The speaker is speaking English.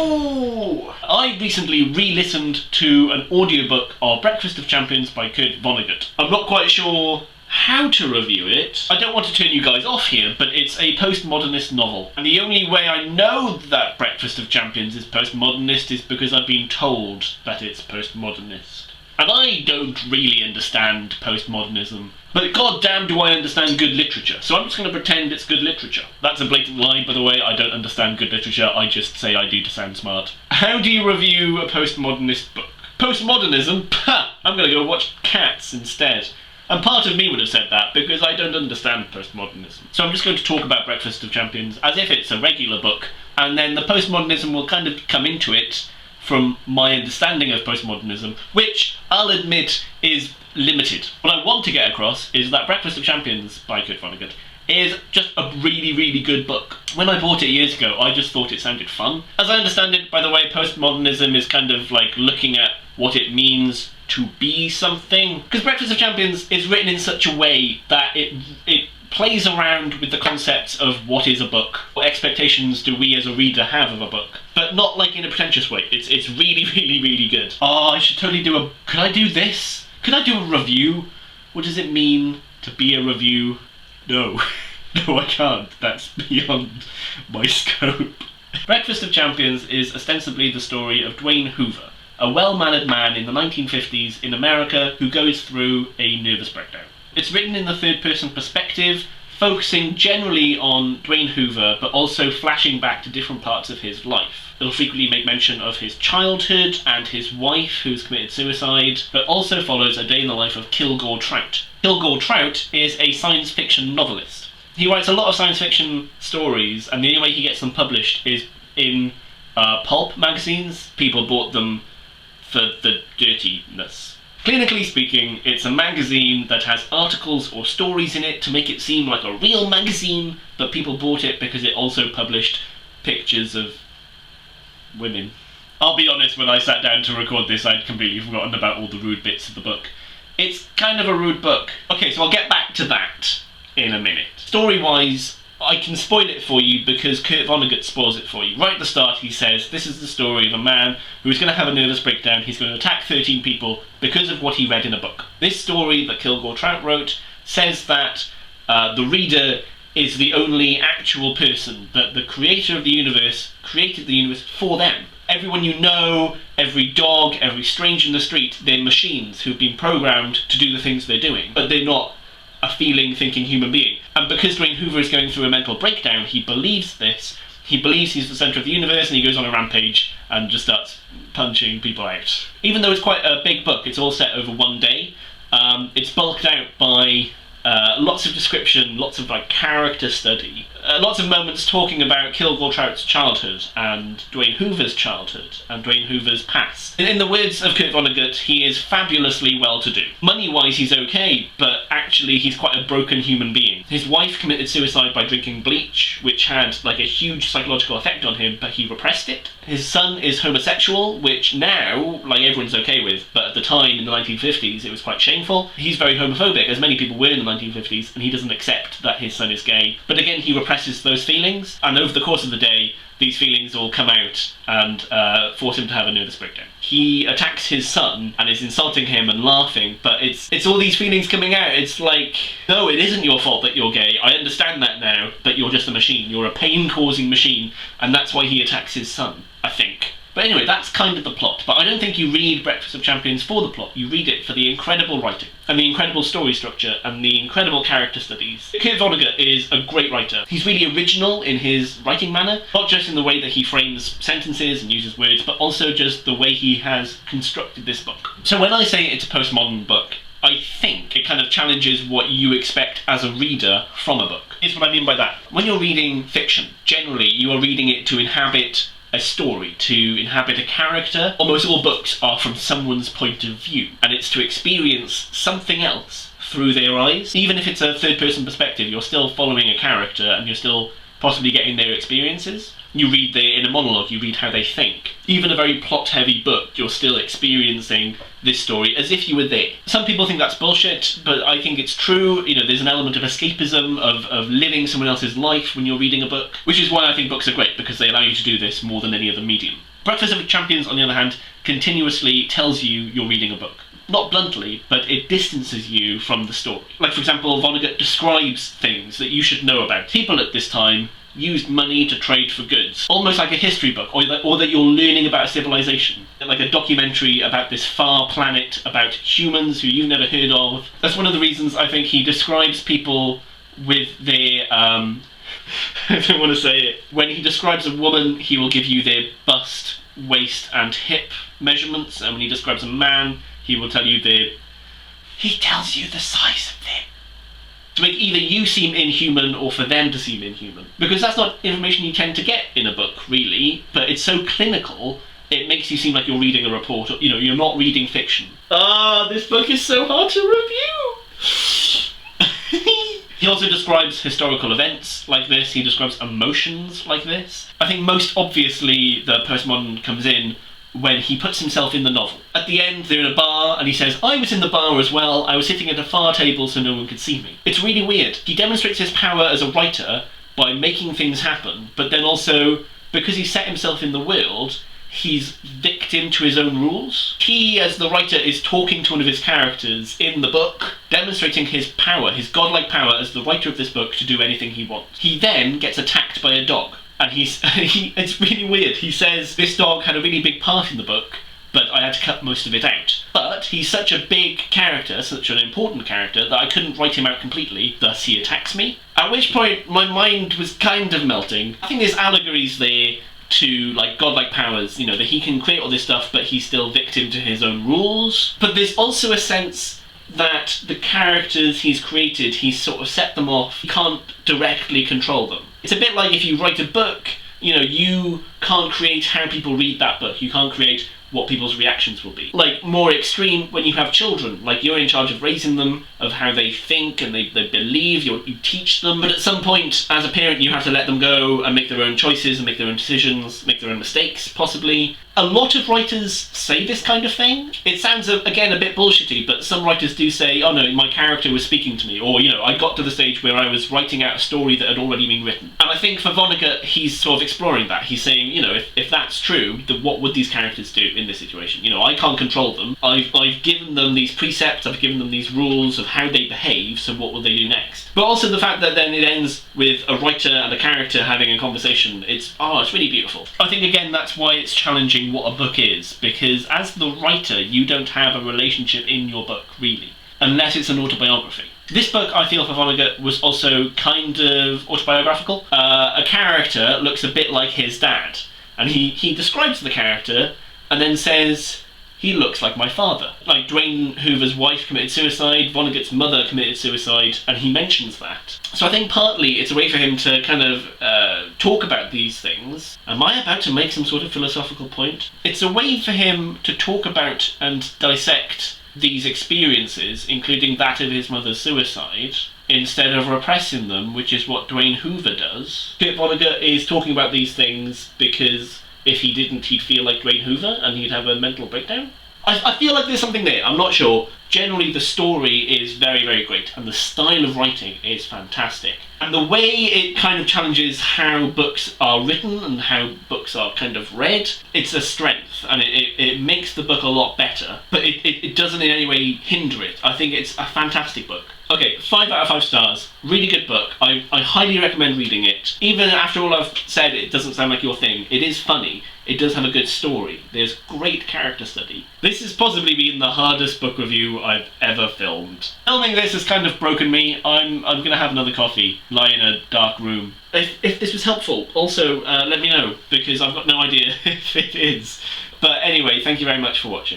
So, I recently re-listened to an audiobook of Breakfast of Champions by Kurt Vonnegut. I'm not quite sure how to review it. I don't want to turn you guys off here, but it's a postmodernist novel. And the only way I know that Breakfast of Champions is postmodernist is because I've been told that it's postmodernist. And I don't really understand postmodernism, but goddamn do I understand good literature, so I'm just going to pretend it's good literature. That's a blatant lie, by the way. I don't understand good literature, I just say I do to sound smart. How do you review a postmodernist book? Postmodernism? Pah! I'm going to go watch Cats instead. And part of me would have said that, because I don't understand postmodernism. So I'm just going to talk about Breakfast of Champions as if it's a regular book, and then the postmodernism will kind of come into it from my understanding of postmodernism, which I'll admit is limited. What I want to get across is that Breakfast of Champions by Kurt Vonnegut is just a really, really good book. When I bought it years ago, I just thought it sounded fun. As I understand it, by the way, postmodernism is kind of like looking at what it means to be something. Because Breakfast of Champions is written in such a way that it plays around with the concepts of what is a book. What expectations do we as a reader have of a book? But not like in a pretentious way. It's really, really, really good. Oh, I should totally do a... Could I do this? Could I do a review? What does it mean to be a review? No. No, I can't. That's beyond my scope. Breakfast of Champions is ostensibly the story of Dwayne Hoover, a well-mannered man in the 1950s in America who goes through a nervous breakdown. It's written in the third-person perspective, focusing generally on Dwayne Hoover, but also flashing back to different parts of his life. It'll frequently make mention of his childhood and his wife, who's committed suicide, but also follows a day in the life of Kilgore Trout. Kilgore Trout is a science fiction novelist. He writes a lot of science fiction stories, and the only way he gets them published is in pulp magazines. People bought them for the dirtiness. Clinically speaking, it's a magazine that has articles or stories in it to make it seem like a real magazine, but people bought it because it also published pictures of women. I'll be honest, when I sat down to record this, I'd completely forgotten about all the rude bits of the book. It's kind of a rude book. Okay, so I'll get back to that in a minute. Story-wise, I can spoil it for you because Kurt Vonnegut spoils it for you. Right at the start he says, this is the story of a man who's going to have a nervous breakdown, he's going to attack 13 people because of what he read in a book. This story that Kilgore Trout wrote says that the reader is the only actual person, that the creator of the universe created the universe for them. Everyone you know, every dog, every stranger in the street, they're machines who've been programmed to do the things they're doing, but they're not a feeling, thinking human being. And because Dwayne Hoover is going through a mental breakdown, he believes this. He believes he's the centre of the universe, and he goes on a rampage and just starts punching people out. Even though it's quite a big book, it's all set over one day. It's bulked out by lots of description, lots of like character study, lots of moments talking about Kilgore Trout's childhood and Dwayne Hoover's childhood and Dwayne Hoover's past. In the words of Kurt Vonnegut, he is fabulously well-to-do. Money-wise, he's okay, but actually he's quite a broken human being. His wife committed suicide by drinking bleach, which had like a huge psychological effect on him, but he repressed it. His son is homosexual, which now, like, everyone's okay with, but at the time, in the 1950s, it was quite shameful. He's very homophobic, as many people were in the 1950s, and he doesn't accept that his son is gay. But again, he represses those feelings, and over the course of the day, these feelings all come out and force him to have a nervous breakdown. He attacks his son and is insulting him and laughing, but it's all these feelings coming out. It's like, no, it isn't your fault that you're gay. I understand that now, but you're just a machine. You're a pain-causing machine, and that's why he attacks his son, I think. But anyway, that's kind of the plot. But I don't think you read Breakfast of Champions for the plot. You read it for the incredible writing, and the incredible story structure, and the incredible character studies. Kurt Vonnegut is a great writer. He's really original in his writing manner, not just in the way that he frames sentences and uses words, but also just the way he has constructed this book. So when I say it's a postmodern book, I think it kind of challenges what you expect as a reader from a book. Here's what I mean by that. When you're reading fiction, generally you are reading it to inhabit a story, to inhabit a character. Almost all books are from someone's point of view, and it's to experience something else through their eyes. Even if it's a third-person perspective, you're still following a character and you're still possibly getting their experiences. You read their inner monologue, you read how they think. Even a very plot-heavy book, you're still experiencing this story as if you were there. Some people think that's bullshit, but I think it's true. You know, there's an element of escapism, of living someone else's life when you're reading a book, which is why I think books are great, because they allow you to do this more than any other medium. Breakfast of Champions, on the other hand, continuously tells you you're reading a book. Not bluntly, but it distances you from the story. Like, for example, Vonnegut describes things that you should know about. People at this time used money to trade for goods. Almost like a history book, or that you're learning about a civilization. Like a documentary about this far planet, about humans who you've never heard of. That's one of the reasons I think he describes people with their, I don't want to say it. When he describes a woman, he will give you their bust, waist and hip measurements, and when he describes a man, he will tell you he tells you the size of them. To make either you seem inhuman or for them to seem inhuman. Because that's not information you tend to get in a book, really, but it's so clinical, it makes you seem like you're reading a report, you know, you're not reading fiction. This book is so hard to review! He also describes historical events like this, he describes emotions like this. I think most obviously the postmodern comes in when he puts himself in the novel. At the end, they're in a bar, and he says, I was in the bar as well, I was sitting at a far table so no one could see me. It's really weird. He demonstrates his power as a writer by making things happen, but then also, because he set himself in the world, he's victim to his own rules. He, as the writer, is talking to one of his characters in the book, demonstrating his power, his godlike power as the writer of this book to do anything he wants. He then gets attacked by a dog. And it's really weird. He says, this dog had a really big part in the book, but I had to cut most of it out. But he's such a big character, such an important character, that I couldn't write him out completely, thus he attacks me. At which point, my mind was kind of melting. I think there's allegories there to, like, godlike powers, you know, that he can create all this stuff, but he's still victim to his own rules. But there's also a sense that the characters he's created, he's sort of set them off, he can't directly control them. It's a bit like if you write a book, you know, you can't create how people read that book, you can't create what people's reactions will be. Like, more extreme when you have children, like you're in charge of raising them, of how they think and they believe, you teach them, but at some point, as a parent, you have to let them go and make their own choices and make their own decisions, make their own mistakes, possibly. A lot of writers say this kind of thing. It sounds, again, a bit bullshitty, but some writers do say, oh no, my character was speaking to me, or, you know, I got to the stage where I was writing out a story that had already been written. And I think for Vonnegut, he's sort of exploring that. He's saying, you know, if that's true, then what would these characters do in this situation? You know, I can't control them. I've given them these precepts, I've given them these rules of how they behave, so what will they do next? But also the fact that then it ends with a writer and a character having a conversation, it's really beautiful. I think, again, that's why it's challenging what a book is, because as the writer, you don't have a relationship in your book, really, unless it's an autobiography. This book, I feel, for Vonnegut was also kind of autobiographical. A character looks a bit like his dad, and he describes the character and then says, he looks like my father. Like, Dwayne Hoover's wife committed suicide, Vonnegut's mother committed suicide, and he mentions that. So I think partly it's a way for him to kind of talk about these things. Am I about to make some sort of philosophical point? It's a way for him to talk about and dissect these experiences, including that of his mother's suicide, instead of repressing them, which is what Dwayne Hoover does. Kurt Vonnegut is talking about these things because if he didn't, he'd feel like Dwayne Hoover and he'd have a mental breakdown. I feel like there's something there, I'm not sure. Generally, the story is very, very great, and the style of writing is fantastic. And the way it kind of challenges how books are written and how books are kind of read, it's a strength, and it makes the book a lot better, but it doesn't in any way hinder it. I think it's a fantastic book. Okay, 5 out of 5 stars. Really good book. I highly recommend reading it. Even after all I've said, it doesn't sound like your thing. It is funny. It does have a good story. There's great character study. This has possibly been the hardest book review I've ever filmed. Filming this has kind of broken me. I'm gonna have another coffee, lie in a dark room. If this was helpful, also let me know, because I've got no idea if it is. But anyway, thank you very much for watching.